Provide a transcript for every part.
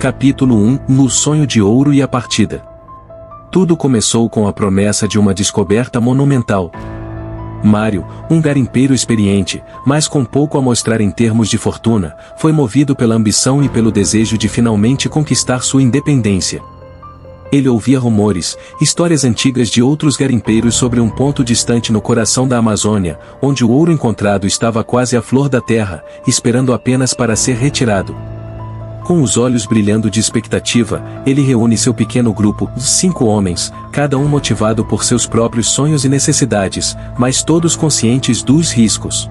Capítulo 1 – No sonho de ouro e a partida. Tudo começou com a promessa de uma descoberta monumental. Mário, um garimpeiro experiente, mas com pouco a mostrar em termos de fortuna, foi movido pela ambição e pelo desejo de finalmente conquistar sua independência. Ele ouvia rumores, histórias antigas de outros garimpeiros sobre um ponto distante no coração da Amazônia, onde o ouro encontrado estava quase à flor da terra, esperando apenas para ser retirado. Com os olhos brilhando de expectativa, ele reúne seu pequeno grupo, 5 homens, cada um motivado por seus próprios sonhos e necessidades, mas todos conscientes dos riscos.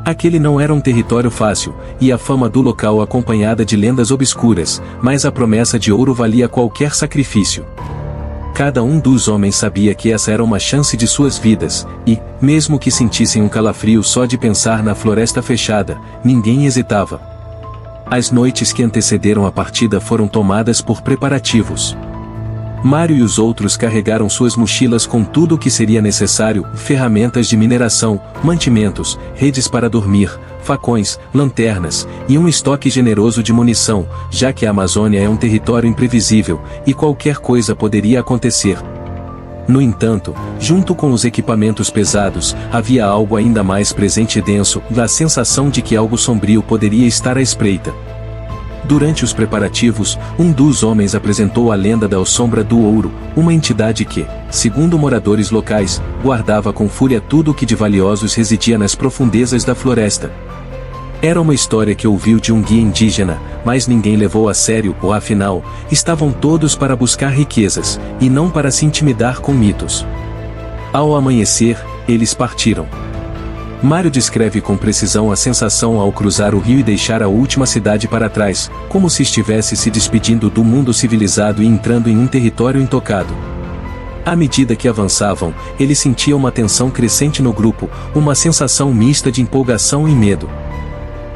Aquele não era um território fácil, e a fama do local acompanhada de lendas obscuras, mas a promessa de ouro valia qualquer sacrifício. Cada um dos homens sabia que essa era uma chance de suas vidas, e, mesmo que sentissem um calafrio só de pensar na floresta fechada, ninguém hesitava. As noites que antecederam a partida foram tomadas por preparativos. Mário e os outros carregaram suas mochilas com tudo o que seria necessário, ferramentas de mineração, mantimentos, redes para dormir, facões, lanternas, e um estoque generoso de munição, já que a Amazônia é um território imprevisível, e qualquer coisa poderia acontecer. No entanto, junto com os equipamentos pesados, havia algo ainda mais presente e denso, a sensação de que algo sombrio poderia estar à espreita. Durante os preparativos, um dos homens apresentou a lenda da Sombra do Ouro, uma entidade que, segundo moradores locais, guardava com fúria tudo o que de valiosos residia nas profundezas da floresta. Era uma história que ouviu de um guia indígena, mas ninguém levou a sério, ou afinal, estavam todos para buscar riquezas, e não para se intimidar com mitos. Ao amanhecer, eles partiram. Mário descreve com precisão a sensação ao cruzar o rio e deixar a última cidade para trás, como se estivesse se despedindo do mundo civilizado e entrando em um território intocado. À medida que avançavam, ele sentia uma tensão crescente no grupo, uma sensação mista de empolgação e medo.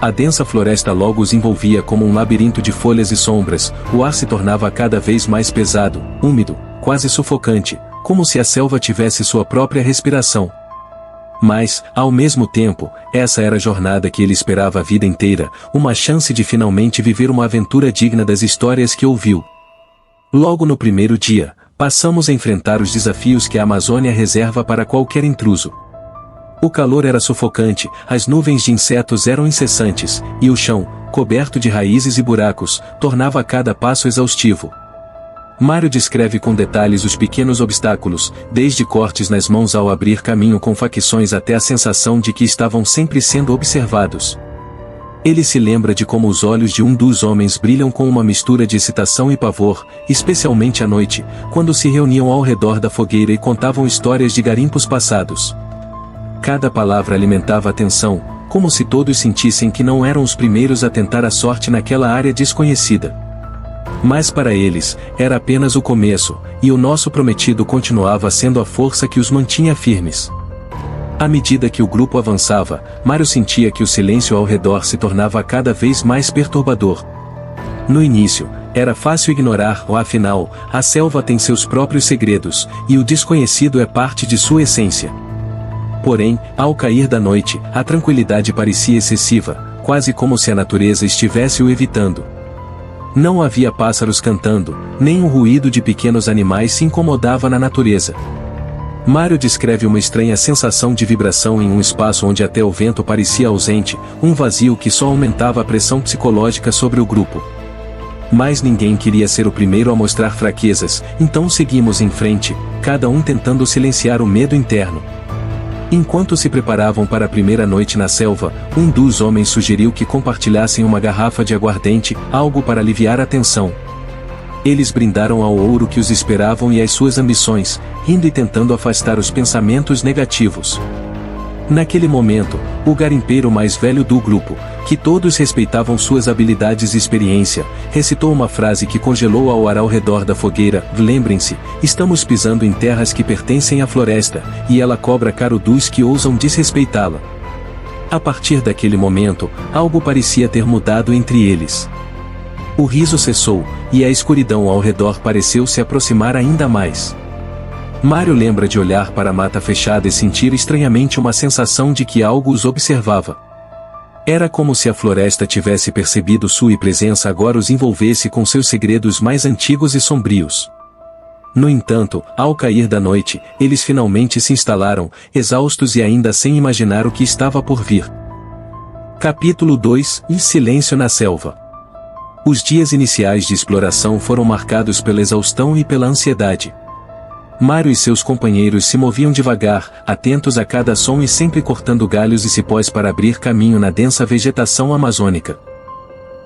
A densa floresta logo os envolvia como um labirinto de folhas e sombras, o ar se tornava cada vez mais pesado, úmido, quase sufocante, como se a selva tivesse sua própria respiração. Mas, ao mesmo tempo, essa era a jornada que ele esperava a vida inteira, uma chance de finalmente viver uma aventura digna das histórias que ouviu. Logo no primeiro dia, passamos a enfrentar os desafios que a Amazônia reserva para qualquer intruso. O calor era sufocante, as nuvens de insetos eram incessantes, e o chão, coberto de raízes e buracos, tornava cada passo exaustivo. Mário descreve com detalhes os pequenos obstáculos, desde cortes nas mãos ao abrir caminho com facções até a sensação de que estavam sempre sendo observados. Ele se lembra de como os olhos de um dos homens brilham com uma mistura de excitação e pavor, especialmente à noite, quando se reuniam ao redor da fogueira e contavam histórias de garimpos passados. Cada palavra alimentava a tensão, como se todos sentissem que não eram os primeiros a tentar a sorte naquela área desconhecida. Mas para eles, era apenas o começo, e o nosso prometido continuava sendo a força que os mantinha firmes. À medida que o grupo avançava, Mário sentia que o silêncio ao redor se tornava cada vez mais perturbador. No início, era fácil ignorar, ou afinal, a selva tem seus próprios segredos, e o desconhecido é parte de sua essência. Porém, ao cair da noite, a tranquilidade parecia excessiva, quase como se a natureza estivesse o evitando. Não havia pássaros cantando, nem o ruído de pequenos animais se incomodava na natureza. Mário descreve uma estranha sensação de vibração em um espaço onde até o vento parecia ausente, um vazio que só aumentava a pressão psicológica sobre o grupo. Mas ninguém queria ser o primeiro a mostrar fraquezas, então seguimos em frente, cada um tentando silenciar o medo interno. Enquanto se preparavam para a primeira noite na selva, um dos homens sugeriu que compartilhassem uma garrafa de aguardente, algo para aliviar a tensão. Eles brindaram ao ouro que os esperavam e às suas ambições, rindo e tentando afastar os pensamentos negativos. Naquele momento, o garimpeiro mais velho do grupo, que todos respeitavam suas habilidades e experiência, recitou uma frase que congelou ao ar ao redor da fogueira: "Lembrem-se, estamos pisando em terras que pertencem à floresta, e ela cobra caro dos que ousam desrespeitá-la." A partir daquele momento, algo parecia ter mudado entre eles. O riso cessou, e a escuridão ao redor pareceu se aproximar ainda mais. Mário lembra de olhar para a mata fechada e sentir estranhamente uma sensação de que algo os observava. Era como se a floresta tivesse percebido sua presença agora os envolvesse com seus segredos mais antigos e sombrios. No entanto, ao cair da noite, eles finalmente se instalaram, exaustos e ainda sem imaginar o que estava por vir. Capítulo 2 – Silêncio na selva. Os dias iniciais de exploração foram marcados pela exaustão e pela ansiedade. Mário e seus companheiros se moviam devagar, atentos a cada som e sempre cortando galhos e cipós para abrir caminho na densa vegetação amazônica.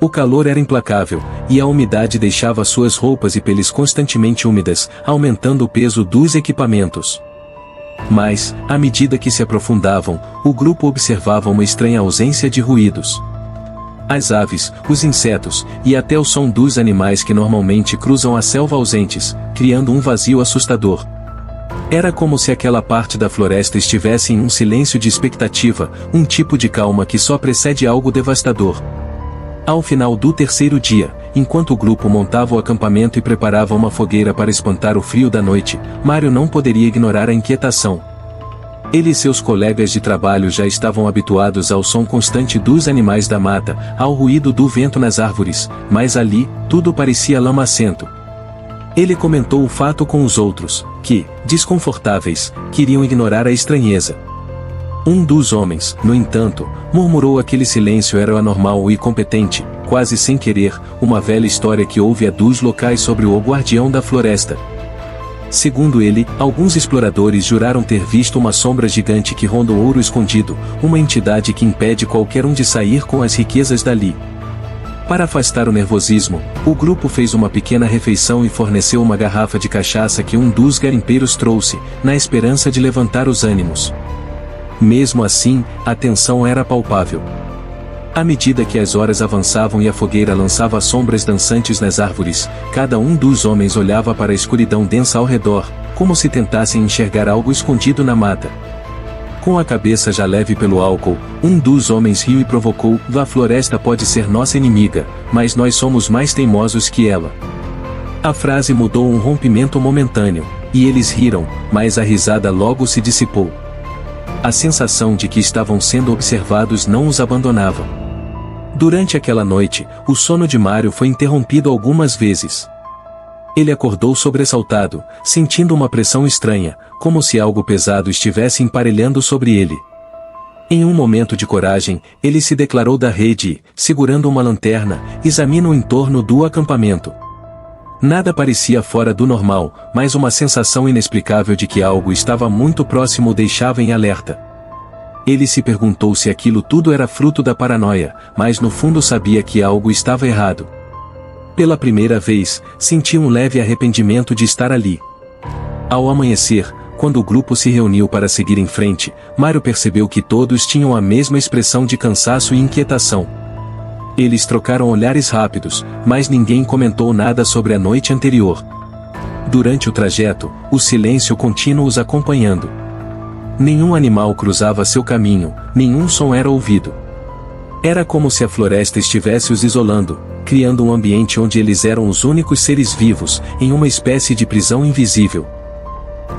O calor era implacável, e a umidade deixava suas roupas e peles constantemente úmidas, aumentando o peso dos equipamentos. Mas, à medida que se aprofundavam, o grupo observava uma estranha ausência de ruídos. As aves, os insetos, e até o som dos animais que normalmente cruzam a selva ausentes, criando um vazio assustador. Era como se aquela parte da floresta estivesse em um silêncio de expectativa, um tipo de calma que só precede algo devastador. Ao final do terceiro dia, enquanto o grupo montava o acampamento e preparava uma fogueira para espantar o frio da noite, Mário não poderia ignorar a inquietação. Ele e seus colegas de trabalho já estavam habituados ao som constante dos animais da mata, ao ruído do vento nas árvores, mas ali, tudo parecia lamacento. Ele comentou o fato com os outros, que, desconfortáveis, queriam ignorar a estranheza. Um dos homens, no entanto, murmurou aquele silêncio era anormal e incompetente, quase sem querer, uma velha história que houve há dos locais sobre o guardião da floresta. Segundo ele, alguns exploradores juraram ter visto uma sombra gigante que ronda o ouro escondido, uma entidade que impede qualquer um de sair com as riquezas dali. Para afastar o nervosismo, o grupo fez uma pequena refeição e forneceu uma garrafa de cachaça que um dos garimpeiros trouxe, na esperança de levantar os ânimos. Mesmo assim, a tensão era palpável. À medida que as horas avançavam e a fogueira lançava sombras dançantes nas árvores, cada um dos homens olhava para a escuridão densa ao redor, como se tentassem enxergar algo escondido na mata. Com a cabeça já leve pelo álcool, um dos homens riu e provocou: "A floresta pode ser nossa inimiga, mas nós somos mais teimosos que ela." A frase mudou um rompimento momentâneo, e eles riram, mas a risada logo se dissipou. A sensação de que estavam sendo observados não os abandonava. Durante aquela noite, o sono de Mário foi interrompido algumas vezes. Ele acordou sobressaltado, sentindo uma pressão estranha, como se algo pesado estivesse emparelhando sobre ele. Em um momento de coragem, ele se declarou da rede e, segurando uma lanterna, examina o entorno do acampamento. Nada parecia fora do normal, mas uma sensação inexplicável de que algo estava muito próximo o deixava em alerta. Ele se perguntou se aquilo tudo era fruto da paranoia, mas no fundo sabia que algo estava errado. Pela primeira vez, sentiu um leve arrependimento de estar ali. Ao amanhecer, quando o grupo se reuniu para seguir em frente, Mário percebeu que todos tinham a mesma expressão de cansaço e inquietação. Eles trocaram olhares rápidos, mas ninguém comentou nada sobre a noite anterior. Durante o trajeto, o silêncio contínuo os acompanhando. Nenhum animal cruzava seu caminho, nenhum som era ouvido. Era como se a floresta estivesse os isolando, criando um ambiente onde eles eram os únicos seres vivos, em uma espécie de prisão invisível.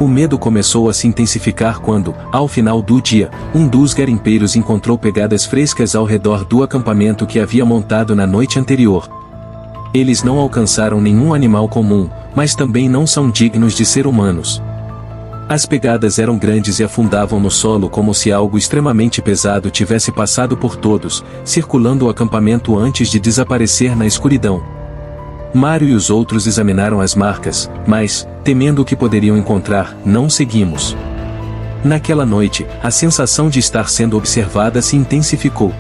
O medo começou a se intensificar quando, ao final do dia, um dos garimpeiros encontrou pegadas frescas ao redor do acampamento que havia montado na noite anterior. Eles não alcançaram nenhum animal comum, mas também não são dignos de ser humanos. As pegadas eram grandes e afundavam no solo como se algo extremamente pesado tivesse passado por todos, circulando o acampamento antes de desaparecer na escuridão. Mário e os outros examinaram as marcas, mas, temendo o que poderiam encontrar, não seguimos. Naquela noite, a sensação de estar sendo observada se intensificou.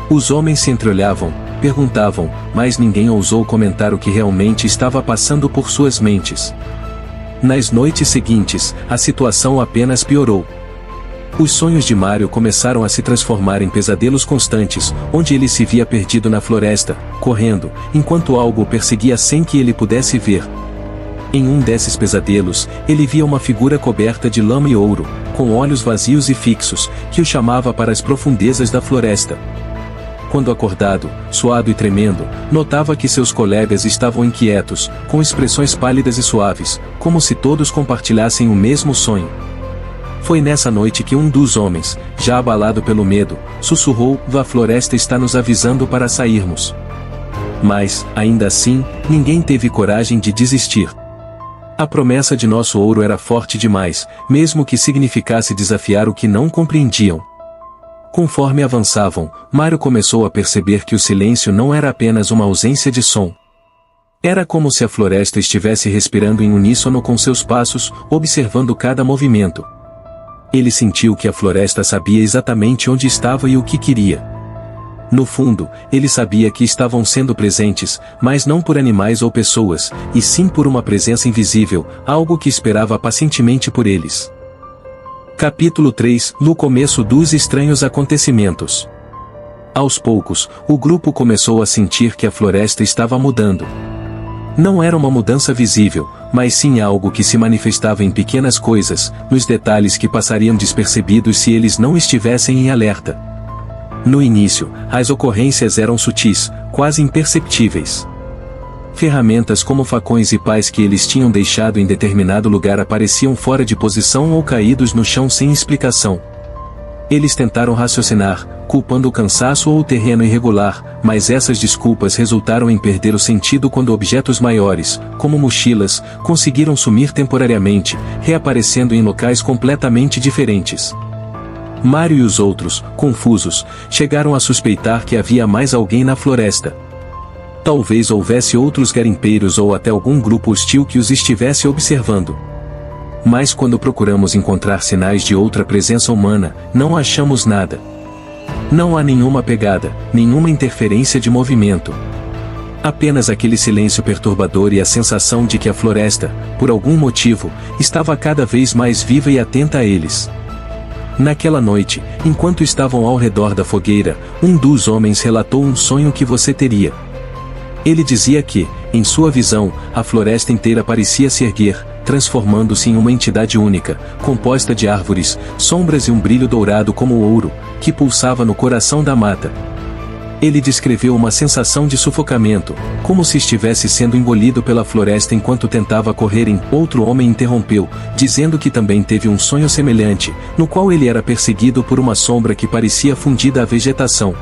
Os homens se entreolhavam, perguntavam, mas ninguém ousou comentar o que realmente estava passando por suas mentes. Nas noites seguintes, a situação apenas piorou. Os sonhos de Mário começaram a se transformar em pesadelos constantes, onde ele se via perdido na floresta, correndo, enquanto algo o perseguia sem que ele pudesse ver. Em um desses pesadelos, ele via uma figura coberta de lama e ouro, com olhos vazios e fixos, que o chamava para as profundezas da floresta. Quando acordado, suado e tremendo, notava que seus colegas estavam inquietos, com expressões pálidas e suaves, como se todos compartilhassem o mesmo sonho. Foi nessa noite que um dos homens, já abalado pelo medo, sussurrou: "A floresta está nos avisando para sairmos." Mas, ainda assim, ninguém teve coragem de desistir. A promessa de nosso ouro era forte demais, mesmo que significasse desafiar o que não compreendiam. Conforme avançavam, Mário começou a perceber que o silêncio não era apenas uma ausência de som. Era como se a floresta estivesse respirando em uníssono com seus passos, observando cada movimento. Ele sentiu que a floresta sabia exatamente onde estava e o que queria. No fundo, ele sabia que estavam sendo presentes, mas não por animais ou pessoas, e sim por uma presença invisível, algo que esperava pacientemente por eles. Capítulo 3 – No começo dos estranhos acontecimentos. Aos poucos, o grupo começou a sentir que a floresta estava mudando. Não era uma mudança visível, mas sim algo que se manifestava em pequenas coisas, nos detalhes que passariam despercebidos se eles não estivessem em alerta. No início, as ocorrências eram sutis, quase imperceptíveis. Ferramentas como facões e pás que eles tinham deixado em determinado lugar apareciam fora de posição ou caídos no chão sem explicação. Eles tentaram raciocinar, culpando o cansaço ou o terreno irregular, mas essas desculpas resultaram em perder o sentido quando objetos maiores, como mochilas, conseguiram sumir temporariamente, reaparecendo em locais completamente diferentes. Mário e os outros, confusos, chegaram a suspeitar que havia mais alguém na floresta. Talvez houvesse outros garimpeiros ou até algum grupo hostil que os estivesse observando. Mas quando procuramos encontrar sinais de outra presença humana, não achamos nada. Não há nenhuma pegada, nenhuma interferência de movimento. Apenas aquele silêncio perturbador e a sensação de que a floresta, por algum motivo, estava cada vez mais viva e atenta a eles. Naquela noite, enquanto estavam ao redor da fogueira, um dos homens relatou um sonho que você teria. Ele dizia que, em sua visão, a floresta inteira parecia se erguer, transformando-se em uma entidade única, composta de árvores, sombras e um brilho dourado como ouro, que pulsava no coração da mata. Ele descreveu uma sensação de sufocamento, como se estivesse sendo engolido pela floresta enquanto tentava correr. Outro homem interrompeu, dizendo que também teve um sonho semelhante, no qual ele era perseguido por uma sombra que parecia fundida à vegetação.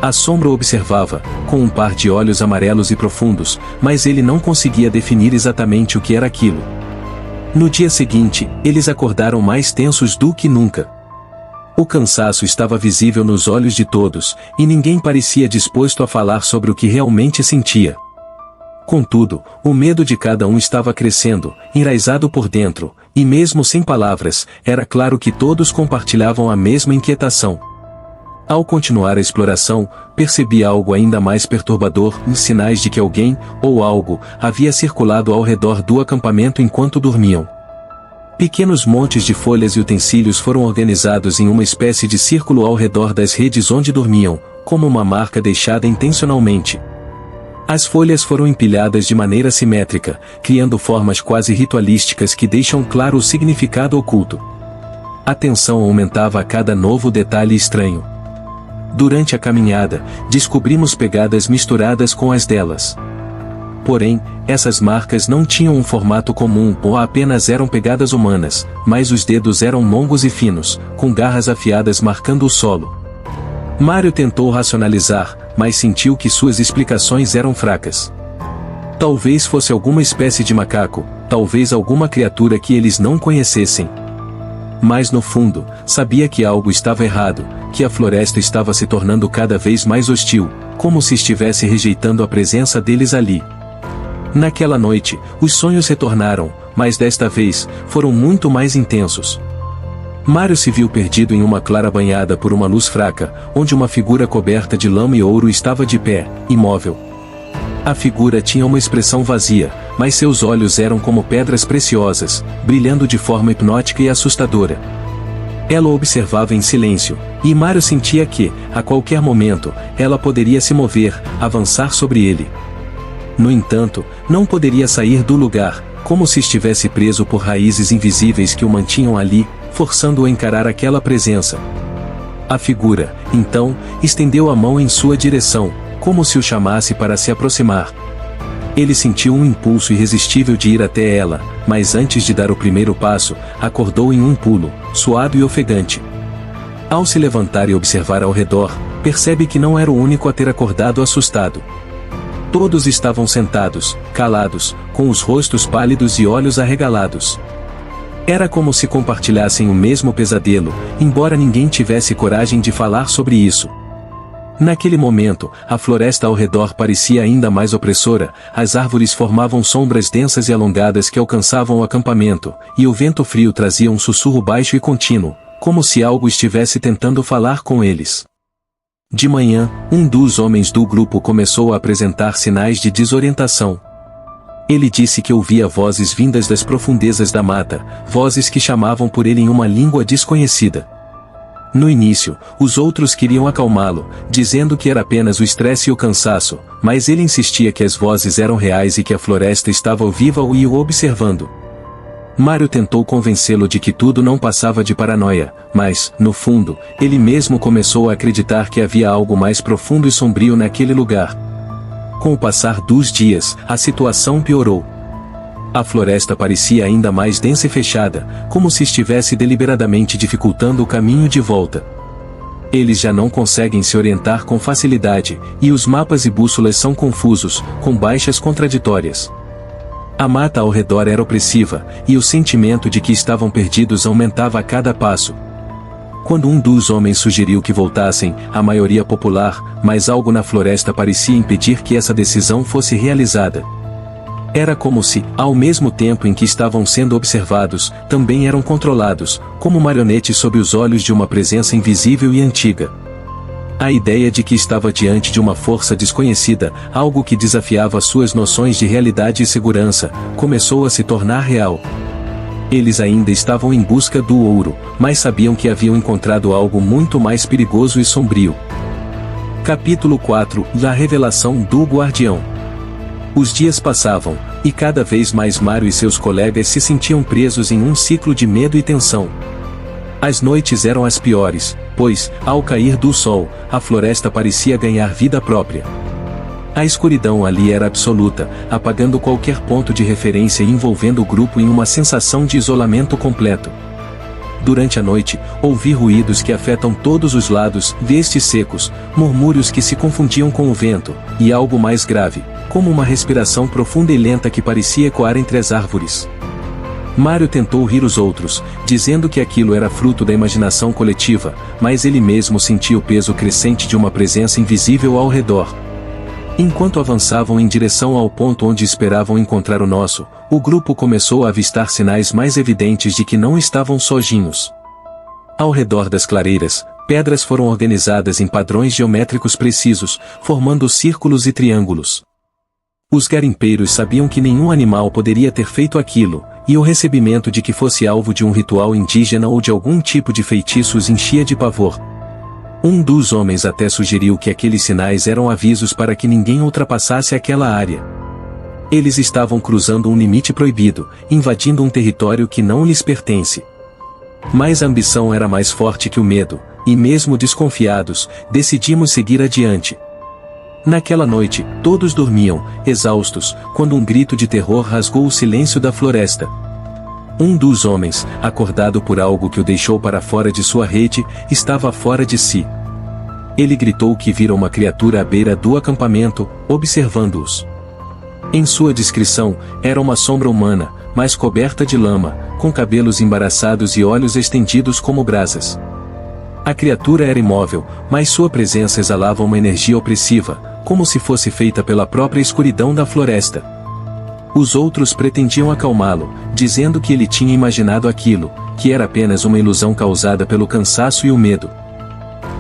A sombra o observava, com um par de olhos amarelos e profundos, mas ele não conseguia definir exatamente o que era aquilo. No dia seguinte, eles acordaram mais tensos do que nunca. O cansaço estava visível nos olhos de todos, e ninguém parecia disposto a falar sobre o que realmente sentia. Contudo, o medo de cada um estava crescendo, enraizado por dentro, e mesmo sem palavras, era claro que todos compartilhavam a mesma inquietação. Ao continuar a exploração, percebi algo ainda mais perturbador, sinais de que alguém, ou algo, havia circulado ao redor do acampamento enquanto dormiam. Pequenos montes de folhas e utensílios foram organizados em uma espécie de círculo ao redor das redes onde dormiam, como uma marca deixada intencionalmente. As folhas foram empilhadas de maneira simétrica, criando formas quase ritualísticas que deixam claro o significado oculto. A tensão aumentava a cada novo detalhe estranho. Durante a caminhada, descobrimos pegadas misturadas com as delas. Porém, essas marcas não tinham um formato comum ou apenas eram pegadas humanas, mas os dedos eram longos e finos, com garras afiadas marcando o solo. Mário tentou racionalizar, mas sentiu que suas explicações eram fracas. Talvez fosse alguma espécie de macaco, talvez alguma criatura que eles não conhecessem. Mas no fundo, sabia que algo estava errado, que a floresta estava se tornando cada vez mais hostil, como se estivesse rejeitando a presença deles ali. Naquela noite, os sonhos retornaram, mas desta vez, foram muito mais intensos. Mário se viu perdido em uma clara banhada por uma luz fraca, onde uma figura coberta de lama e ouro estava de pé, imóvel. A figura tinha uma expressão vazia, mas seus olhos eram como pedras preciosas, brilhando de forma hipnótica e assustadora. Ela o observava em silêncio, e Mário sentia que, a qualquer momento, ela poderia se mover, avançar sobre ele. No entanto, não poderia sair do lugar, como se estivesse preso por raízes invisíveis que o mantinham ali, forçando-o a encarar aquela presença. A figura, então, estendeu a mão em sua direção, como se o chamasse para se aproximar. Ele sentiu um impulso irresistível de ir até ela, mas antes de dar o primeiro passo, acordou em um pulo, suado e ofegante. Ao se levantar e observar ao redor, percebe que não era o único a ter acordado assustado. Todos estavam sentados, calados, com os rostos pálidos e olhos arregalados. Era como se compartilhassem o mesmo pesadelo, embora ninguém tivesse coragem de falar sobre isso. Naquele momento, a floresta ao redor parecia ainda mais opressora, as árvores formavam sombras densas e alongadas que alcançavam o acampamento, e o vento frio trazia um sussurro baixo e contínuo, como se algo estivesse tentando falar com eles. De manhã, um dos homens do grupo começou a apresentar sinais de desorientação. Ele disse que ouvia vozes vindas das profundezas da mata, vozes que chamavam por ele em uma língua desconhecida. No início, os outros queriam acalmá-lo, dizendo que era apenas o estresse e o cansaço, mas ele insistia que as vozes eram reais e que a floresta estava viva e o observando. Mário tentou convencê-lo de que tudo não passava de paranoia, mas, no fundo, ele mesmo começou a acreditar que havia algo mais profundo e sombrio naquele lugar. Com o passar dos dias, a situação piorou. A floresta parecia ainda mais densa e fechada, como se estivesse deliberadamente dificultando o caminho de volta. Eles já não conseguem se orientar com facilidade, e os mapas e bússolas são confusos, com baixas contraditórias. A mata ao redor era opressiva, e o sentimento de que estavam perdidos aumentava a cada passo. Quando um dos homens sugeriu que voltassem, a maioria popular, mas algo na floresta parecia impedir que essa decisão fosse realizada. Era como se, ao mesmo tempo em que estavam sendo observados, também eram controlados, como marionetes sob os olhos de uma presença invisível e antiga. A ideia de que estava diante de uma força desconhecida, algo que desafiava suas noções de realidade e segurança, começou a se tornar real. Eles ainda estavam em busca do ouro, mas sabiam que haviam encontrado algo muito mais perigoso e sombrio. Capítulo 4 – A Revelação do Guardião. Os dias passavam, e cada vez mais Mário e seus colegas se sentiam presos em um ciclo de medo e tensão. As noites eram as piores, pois, ao cair do sol, a floresta parecia ganhar vida própria. A escuridão ali era absoluta, apagando qualquer ponto de referência e envolvendo o grupo em uma sensação de isolamento completo. Durante a noite, ouvi ruídos que afetam todos os lados, vestes secos, murmúrios que se confundiam com o vento, e algo mais grave, como uma respiração profunda e lenta que parecia ecoar entre as árvores. Mário tentou rir os outros, dizendo que aquilo era fruto da imaginação coletiva, mas ele mesmo sentia o peso crescente de uma presença invisível ao redor. Enquanto avançavam em direção ao ponto onde esperavam encontrar o grupo começou a avistar sinais mais evidentes de que não estavam sozinhos. Ao redor das clareiras, pedras foram organizadas em padrões geométricos precisos, formando círculos e triângulos. Os garimpeiros sabiam que nenhum animal poderia ter feito aquilo, e o recebimento de que fosse alvo de um ritual indígena ou de algum tipo de feitiço os enchia de pavor. Um dos homens até sugeriu que aqueles sinais eram avisos para que ninguém ultrapassasse aquela área. Eles estavam cruzando um limite proibido, invadindo um território que não lhes pertence. Mas a ambição era mais forte que o medo, e mesmo desconfiados, decidimos seguir adiante. Naquela noite, todos dormiam, exaustos, quando um grito de terror rasgou o silêncio da floresta. Um dos homens, acordado por algo que o deixou para fora de sua rede, estava fora de si. Ele gritou que vira uma criatura à beira do acampamento, observando-os. Em sua descrição, era uma sombra humana, mas coberta de lama, com cabelos embaraçados e olhos estendidos como brasas. A criatura era imóvel, mas sua presença exalava uma energia opressiva, como se fosse feita pela própria escuridão da floresta. Os outros pretendiam acalmá-lo, dizendo que ele tinha imaginado aquilo, que era apenas uma ilusão causada pelo cansaço e o medo.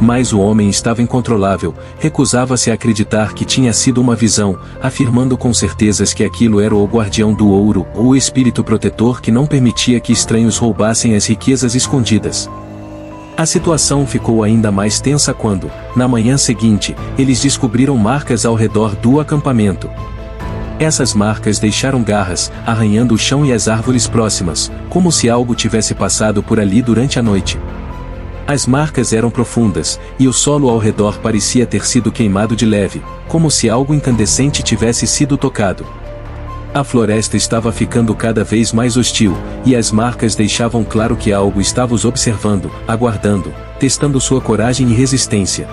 Mas o homem estava incontrolável, recusava-se a acreditar que tinha sido uma visão, afirmando com certezas que aquilo era o guardião do ouro, ou o espírito protetor que não permitia que estranhos roubassem as riquezas escondidas. A situação ficou ainda mais tensa quando, na manhã seguinte, eles descobriram marcas ao redor do acampamento. Essas marcas deixaram garras, arranhando o chão e as árvores próximas, como se algo tivesse passado por ali durante a noite. As marcas eram profundas, e o solo ao redor parecia ter sido queimado de leve, como se algo incandescente tivesse sido tocado. A floresta estava ficando cada vez mais hostil, e as marcas deixavam claro que algo estava os observando, aguardando, testando sua coragem e resistência.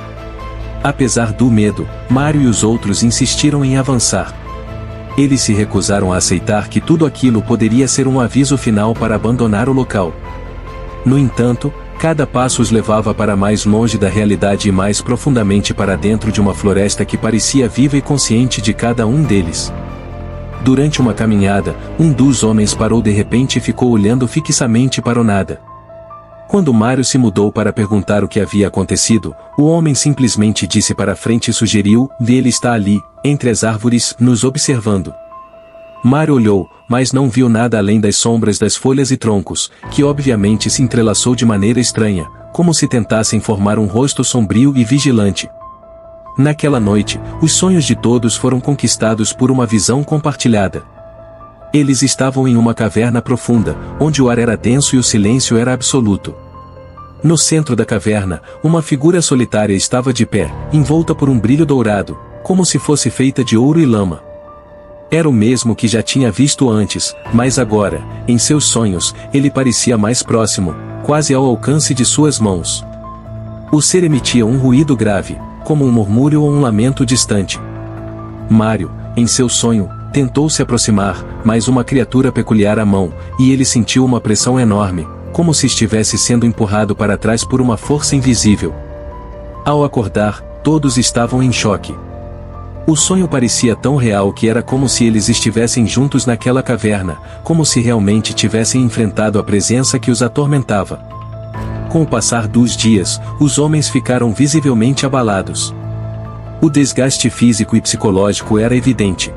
Apesar do medo, Mário e os outros insistiram em avançar. Eles se recusaram a aceitar que tudo aquilo poderia ser um aviso final para abandonar o local. No entanto, cada passo os levava para mais longe da realidade e mais profundamente para dentro de uma floresta que parecia viva e consciente de cada um deles. Durante uma caminhada, um dos homens parou de repente e ficou olhando fixamente para o nada. Quando Mário se mudou para perguntar o que havia acontecido, o homem simplesmente disse para frente e sugeriu: "Ele está ali, entre as árvores, nos observando." Mário olhou, mas não viu nada além das sombras das folhas e troncos, que obviamente se entrelaçou de maneira estranha, como se tentassem formar um rosto sombrio e vigilante. Naquela noite, os sonhos de todos foram conquistados por uma visão compartilhada. Eles estavam em uma caverna profunda, onde o ar era denso e o silêncio era absoluto. No centro da caverna, uma figura solitária estava de pé, envolta por um brilho dourado, como se fosse feita de ouro e lama. Era o mesmo que já tinha visto antes, mas agora, em seus sonhos, ele parecia mais próximo, quase ao alcance de suas mãos. O ser emitia um ruído grave, como um murmúrio ou um lamento distante. Mário, em seu sonho, tentou se aproximar, mas uma criatura peculiar à mão, e ele sentiu uma pressão enorme, como se estivesse sendo empurrado para trás por uma força invisível. Ao acordar, todos estavam em choque. O sonho parecia tão real que era como se eles estivessem juntos naquela caverna, como se realmente tivessem enfrentado a presença que os atormentava. Com o passar dos dias, os homens ficaram visivelmente abalados. O desgaste físico e psicológico era evidente.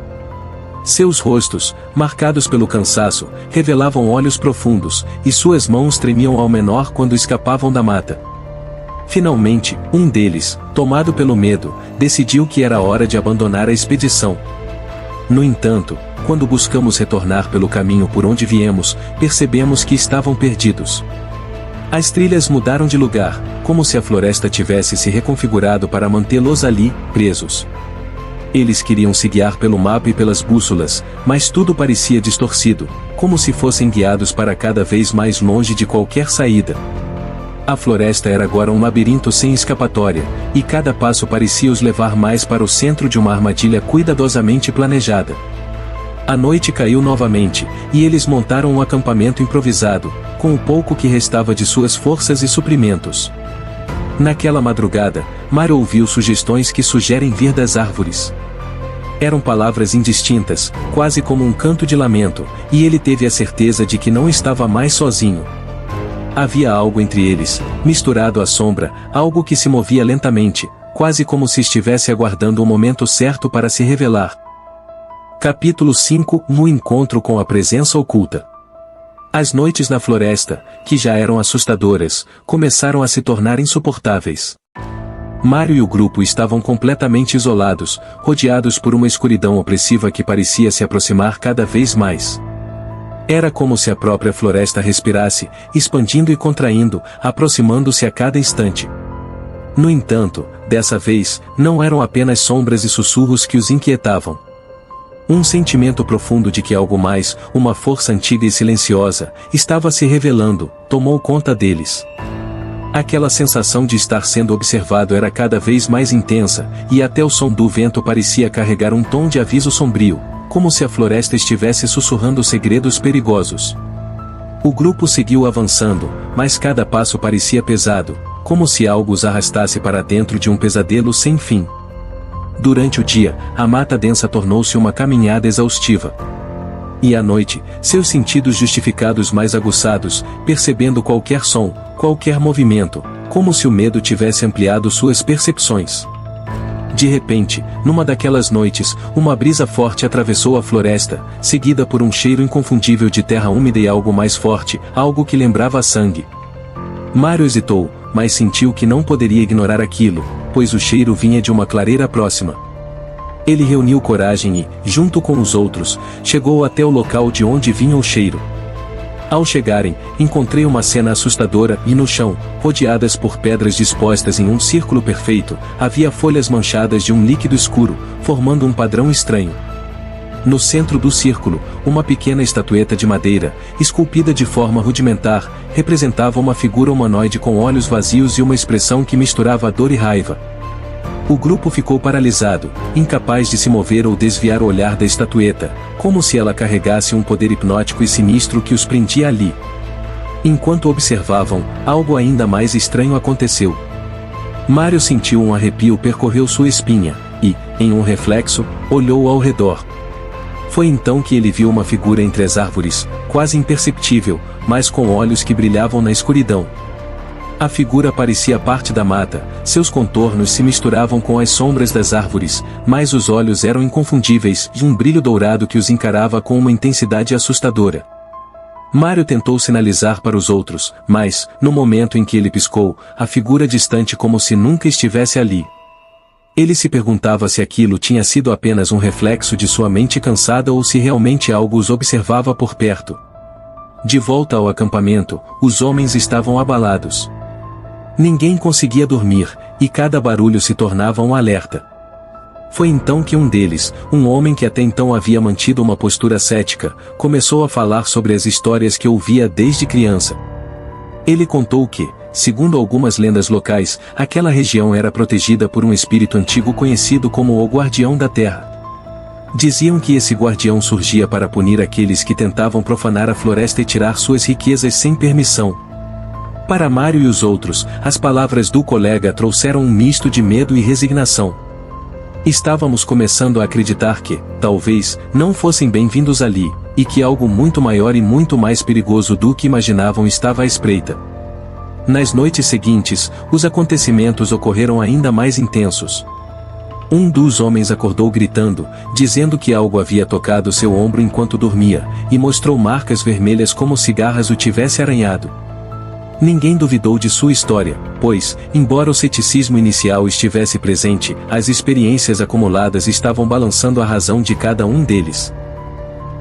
Seus rostos, marcados pelo cansaço, revelavam olhos profundos, e suas mãos tremiam ao menor quando escapavam da mata. Finalmente, um deles, tomado pelo medo, decidiu que era hora de abandonar a expedição. No entanto, quando buscamos retornar pelo caminho por onde viemos, percebemos que estavam perdidos. As trilhas mudaram de lugar, como se a floresta tivesse se reconfigurado para mantê-los ali, presos. Eles queriam se guiar pelo mapa e pelas bússolas, mas tudo parecia distorcido, como se fossem guiados para cada vez mais longe de qualquer saída. A floresta era agora um labirinto sem escapatória, e cada passo parecia os levar mais para o centro de uma armadilha cuidadosamente planejada. A noite caiu novamente, e eles montaram um acampamento improvisado, com o pouco que restava de suas forças e suprimentos. Naquela madrugada, Mário ouviu sugestões que sugerem vir das árvores. Eram palavras indistintas, quase como um canto de lamento, e ele teve a certeza de que não estava mais sozinho. Havia algo entre eles, misturado à sombra, algo que se movia lentamente, quase como se estivesse aguardando o momento certo para se revelar. Capítulo 5 – No encontro com a presença oculta. As noites na floresta, que já eram assustadoras, começaram a se tornar insuportáveis. Mário e o grupo estavam completamente isolados, rodeados por uma escuridão opressiva que parecia se aproximar cada vez mais. Era como se a própria floresta respirasse, expandindo e contraindo, aproximando-se a cada instante. No entanto, dessa vez, não eram apenas sombras e sussurros que os inquietavam. Um sentimento profundo de que algo mais, uma força antiga e silenciosa, estava se revelando, tomou conta deles. Aquela sensação de estar sendo observado era cada vez mais intensa, e até o som do vento parecia carregar um tom de aviso sombrio, como se a floresta estivesse sussurrando segredos perigosos. O grupo seguiu avançando, mas cada passo parecia pesado, como se algo os arrastasse para dentro de um pesadelo sem fim. Durante o dia, a mata densa tornou-se uma caminhada exaustiva. E à noite, seus sentidos justificados mais aguçados, percebendo qualquer som, qualquer movimento, como se o medo tivesse ampliado suas percepções. De repente, numa daquelas noites, uma brisa forte atravessou a floresta, seguida por um cheiro inconfundível de terra úmida e algo mais forte, algo que lembrava sangue. Mário hesitou, mas sentiu que não poderia ignorar aquilo, pois o cheiro vinha de uma clareira próxima. Ele reuniu coragem e, junto com os outros, chegou até o local de onde vinha o cheiro. Ao chegarem, encontrei uma cena assustadora e no chão, rodeadas por pedras dispostas em um círculo perfeito, havia folhas manchadas de um líquido escuro, formando um padrão estranho. No centro do círculo, uma pequena estatueta de madeira, esculpida de forma rudimentar, representava uma figura humanoide com olhos vazios e uma expressão que misturava dor e raiva. O grupo ficou paralisado, incapaz de se mover ou desviar o olhar da estatueta, como se ela carregasse um poder hipnótico e sinistro que os prendia ali. Enquanto observavam, algo ainda mais estranho aconteceu. Mário sentiu um arrepio percorrer sua espinha, e, em um reflexo, olhou ao redor. Foi então que ele viu uma figura entre as árvores, quase imperceptível, mas com olhos que brilhavam na escuridão. A figura parecia parte da mata, seus contornos se misturavam com as sombras das árvores, mas os olhos eram inconfundíveis e um brilho dourado que os encarava com uma intensidade assustadora. Mário tentou sinalizar para os outros, mas, no momento em que ele piscou, a figura distante como se nunca estivesse ali. Ele se perguntava se aquilo tinha sido apenas um reflexo de sua mente cansada ou se realmente algo os observava por perto. De volta ao acampamento, os homens estavam abalados. Ninguém conseguia dormir, e cada barulho se tornava um alerta. Foi então que um deles, um homem que até então havia mantido uma postura cética, começou a falar sobre as histórias que ouvia desde criança. Ele contou que, segundo algumas lendas locais, aquela região era protegida por um espírito antigo conhecido como o Guardião da Terra. Diziam que esse guardião surgia para punir aqueles que tentavam profanar a floresta e tirar suas riquezas sem permissão. Para Mário e os outros, as palavras do colega trouxeram um misto de medo e resignação. Estávamos começando a acreditar que, talvez, não fossem bem-vindos ali, e que algo muito maior e muito mais perigoso do que imaginavam estava à espreita. Nas noites seguintes, os acontecimentos ocorreram ainda mais intensos. Um dos homens acordou gritando, dizendo que algo havia tocado seu ombro enquanto dormia, e mostrou marcas vermelhas como se garras o tivesse arranhado. Ninguém duvidou de sua história, pois, embora o ceticismo inicial estivesse presente, as experiências acumuladas estavam balançando a razão de cada um deles.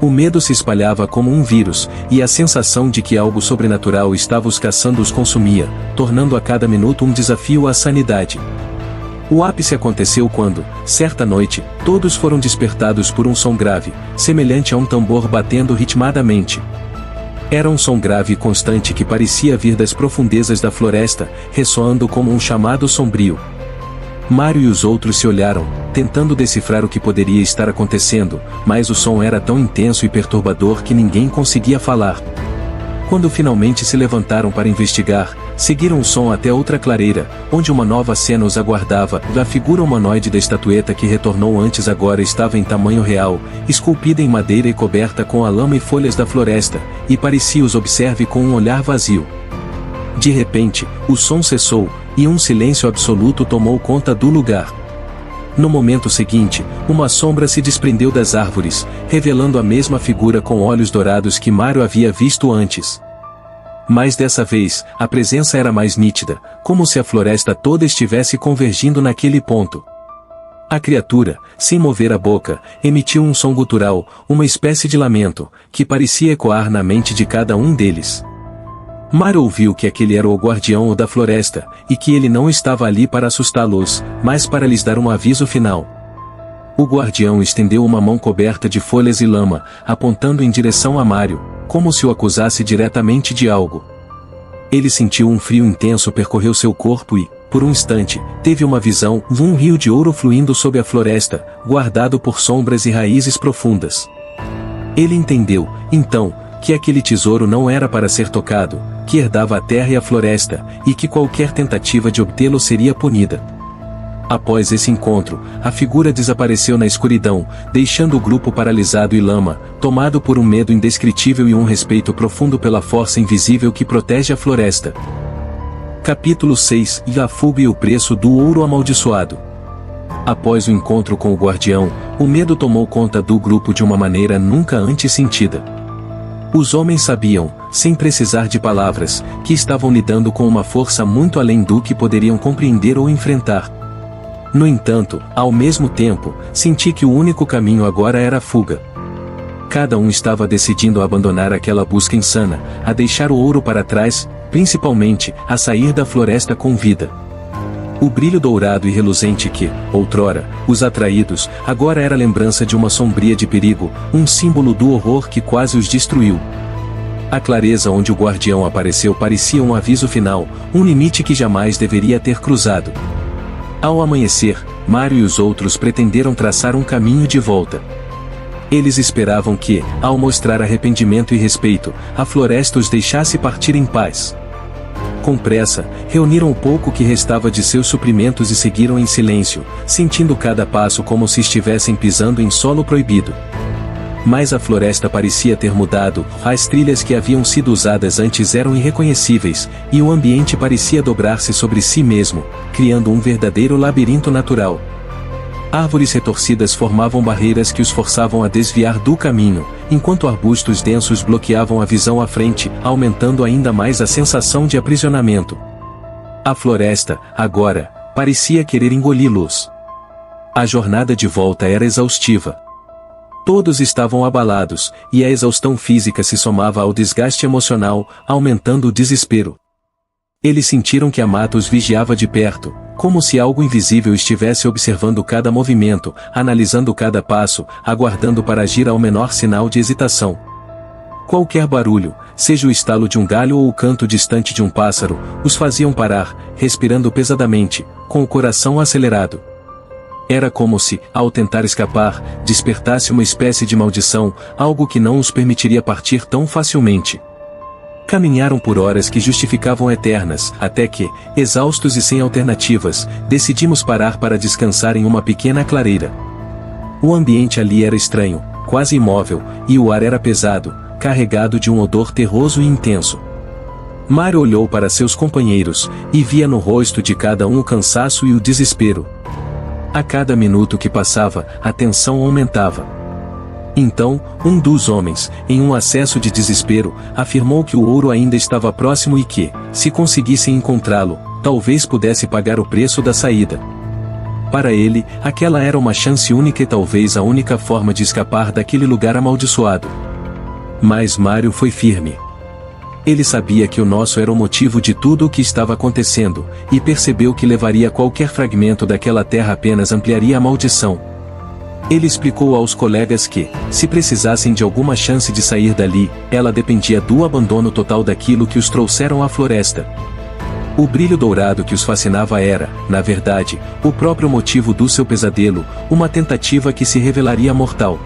O medo se espalhava como um vírus, e a sensação de que algo sobrenatural estava os caçando os consumia, tornando a cada minuto um desafio à sanidade. O ápice aconteceu quando, certa noite, todos foram despertados por um som grave, semelhante a um tambor batendo ritmadamente. Era um som grave e constante que parecia vir das profundezas da floresta, ressoando como um chamado sombrio. Mário e os outros se olharam, tentando decifrar o que poderia estar acontecendo, mas o som era tão intenso e perturbador que ninguém conseguia falar. Quando finalmente se levantaram para investigar, seguiram o som até outra clareira, onde uma nova cena os aguardava. A figura humanoide da estatueta que retornou antes agora estava em tamanho real, esculpida em madeira e coberta com a lama e folhas da floresta, e parecia os observe com um olhar vazio. De repente, o som cessou, e um silêncio absoluto tomou conta do lugar. No momento seguinte, uma sombra se desprendeu das árvores, revelando a mesma figura com olhos dourados que Mário havia visto antes. Mas dessa vez, a presença era mais nítida, como se a floresta toda estivesse convergindo naquele ponto. A criatura, sem mover a boca, emitiu um som gutural, uma espécie de lamento, que parecia ecoar na mente de cada um deles. Mário ouviu que aquele era o guardião da floresta, e que ele não estava ali para assustá-los, mas para lhes dar um aviso final. O guardião estendeu uma mão coberta de folhas e lama, apontando em direção a Mário, como se o acusasse diretamente de algo. Ele sentiu um frio intenso percorrer seu corpo e, por um instante, teve uma visão de um rio de ouro fluindo sob a floresta, guardado por sombras e raízes profundas. Ele entendeu, então, que aquele tesouro não era para ser tocado, que herdava a terra e a floresta, e que qualquer tentativa de obtê-lo seria punida. Após esse encontro, a figura desapareceu na escuridão, deixando o grupo paralisado e lama, tomado por um medo indescritível e um respeito profundo pela força invisível que protege a floresta. Capítulo 6 – A fuga e o preço do ouro amaldiçoado. Após o encontro com o guardião, o medo tomou conta do grupo de uma maneira nunca antes sentida. Os homens sabiam, sem precisar de palavras, que estavam lidando com uma força muito além do que poderiam compreender ou enfrentar. No entanto, ao mesmo tempo, senti que o único caminho agora era a fuga. Cada um estava decidindo abandonar aquela busca insana, a deixar o ouro para trás, principalmente, a sair da floresta com vida. O brilho dourado e reluzente que, outrora, os atraídos, agora era lembrança de uma sombria de perigo, um símbolo do horror que quase os destruiu. A clareza onde o guardião apareceu parecia um aviso final, um limite que jamais deveria ter cruzado. Ao amanhecer, Mário e os outros pretenderam traçar um caminho de volta. Eles esperavam que, ao mostrar arrependimento e respeito, a floresta os deixasse partir em paz. Com pressa, reuniram o pouco que restava de seus suprimentos e seguiram em silêncio, sentindo cada passo como se estivessem pisando em solo proibido. Mas a floresta parecia ter mudado, as trilhas que haviam sido usadas antes eram irreconhecíveis, e o ambiente parecia dobrar-se sobre si mesmo, criando um verdadeiro labirinto natural. Árvores retorcidas formavam barreiras que os forçavam a desviar do caminho, enquanto arbustos densos bloqueavam a visão à frente, aumentando ainda mais a sensação de aprisionamento. A floresta, agora, parecia querer engoli-los. A jornada de volta era exaustiva. Todos estavam abalados, e a exaustão física se somava ao desgaste emocional, aumentando o desespero. Eles sentiram que a mata os vigiava de perto, como se algo invisível estivesse observando cada movimento, analisando cada passo, aguardando para agir ao menor sinal de hesitação. Qualquer barulho, seja o estalo de um galho ou o canto distante de um pássaro, os faziam parar, respirando pesadamente, com o coração acelerado. Era como se, ao tentar escapar, despertasse uma espécie de maldição, algo que não os permitiria partir tão facilmente. Caminharam por horas que justificavam eternas, até que, exaustos e sem alternativas, decidimos parar para descansar em uma pequena clareira. O ambiente ali era estranho, quase imóvel, e o ar era pesado, carregado de um odor terroso e intenso. Mário olhou para seus companheiros, e via no rosto de cada um o cansaço e o desespero. A cada minuto que passava, a tensão aumentava. Então, um dos homens, em um acesso de desespero, afirmou que o ouro ainda estava próximo e que, se conseguissem encontrá-lo, talvez pudesse pagar o preço da saída. Para ele, aquela era uma chance única e talvez a única forma de escapar daquele lugar amaldiçoado. Mas Mário foi firme. Ele sabia que o nosso era o motivo de tudo o que estava acontecendo, e percebeu que levaria qualquer fragmento daquela terra apenas ampliaria a maldição. Ele explicou aos colegas que, se precisassem de alguma chance de sair dali, ela dependia do abandono total daquilo que os trouxeram à floresta. O brilho dourado que os fascinava era, na verdade, o próprio motivo do seu pesadelo, uma tentativa que se revelaria mortal.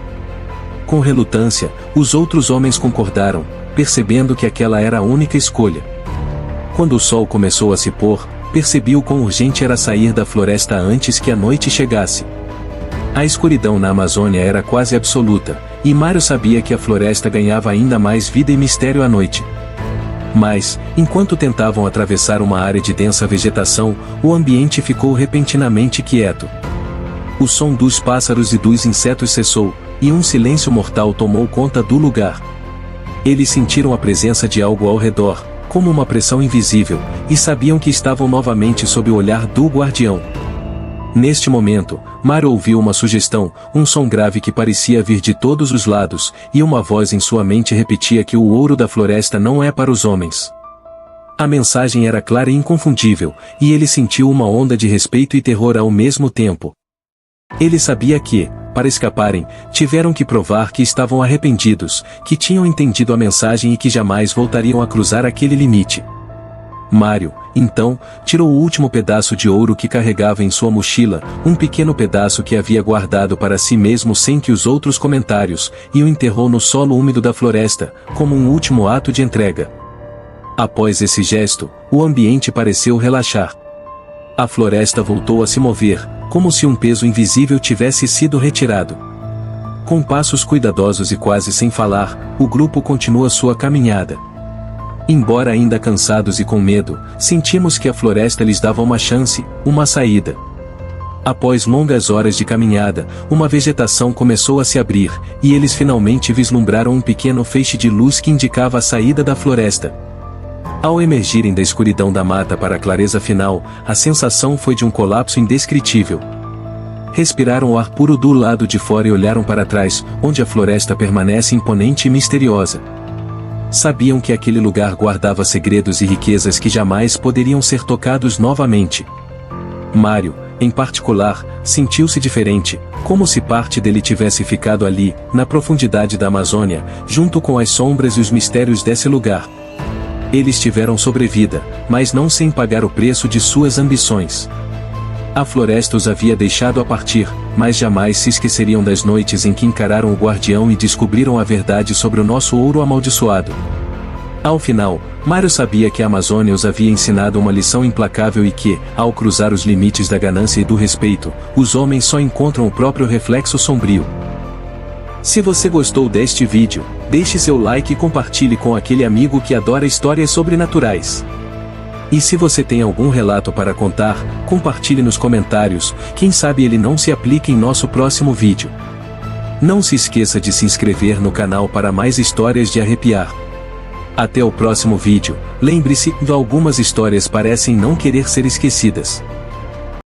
Com relutância, os outros homens concordaram, percebendo que aquela era a única escolha. Quando o sol começou a se pôr, percebiu quão urgente era sair da floresta antes que a noite chegasse. A escuridão na Amazônia era quase absoluta, e Mário sabia que a floresta ganhava ainda mais vida e mistério à noite. Mas, enquanto tentavam atravessar uma área de densa vegetação, o ambiente ficou repentinamente quieto. O som dos pássaros e dos insetos cessou, e um silêncio mortal tomou conta do lugar. Eles sentiram a presença de algo ao redor, como uma pressão invisível, e sabiam que estavam novamente sob o olhar do guardião. Neste momento, Mário ouviu uma sugestão, um som grave que parecia vir de todos os lados, e uma voz em sua mente repetia que o ouro da floresta não é para os homens. A mensagem era clara e inconfundível, e ele sentiu uma onda de respeito e terror ao mesmo tempo. Ele sabia que, para escaparem, tiveram que provar que estavam arrependidos, que tinham entendido a mensagem e que jamais voltariam a cruzar aquele limite. Mário, então, tirou o último pedaço de ouro que carregava em sua mochila, um pequeno pedaço que havia guardado para si mesmo sem que os outros comentários, e o enterrou no solo úmido da floresta, como um último ato de entrega. Após esse gesto, o ambiente pareceu relaxar. A floresta voltou a se mover, como se um peso invisível tivesse sido retirado. Com passos cuidadosos e quase sem falar, o grupo continua sua caminhada. Embora ainda cansados e com medo, sentimos que a floresta lhes dava uma chance, uma saída. Após longas horas de caminhada, uma vegetação começou a se abrir, e eles finalmente vislumbraram um pequeno feixe de luz que indicava a saída da floresta. Ao emergirem da escuridão da mata para a clareza final, a sensação foi de um colapso indescritível. Respiraram o ar puro do lado de fora e olharam para trás, onde a floresta permanece imponente e misteriosa. Sabiam que aquele lugar guardava segredos e riquezas que jamais poderiam ser tocados novamente. Mário, em particular, sentiu-se diferente, como se parte dele tivesse ficado ali, na profundidade da Amazônia, junto com as sombras e os mistérios desse lugar. Eles tiveram sobrevida, mas não sem pagar o preço de suas ambições. A floresta os havia deixado a partir, mas jamais se esqueceriam das noites em que encararam o guardião e descobriram a verdade sobre o nosso ouro amaldiçoado. Ao final, Mário sabia que a Amazônia os havia ensinado uma lição implacável e que, ao cruzar os limites da ganância e do respeito, os homens só encontram o próprio reflexo sombrio. Se você gostou deste vídeo, deixe seu like e compartilhe com aquele amigo que adora histórias sobrenaturais. E se você tem algum relato para contar, compartilhe nos comentários, quem sabe ele não se aplique em nosso próximo vídeo. Não se esqueça de se inscrever no canal para mais histórias de arrepiar. Até o próximo vídeo, lembre-se, algumas histórias parecem não querer ser esquecidas.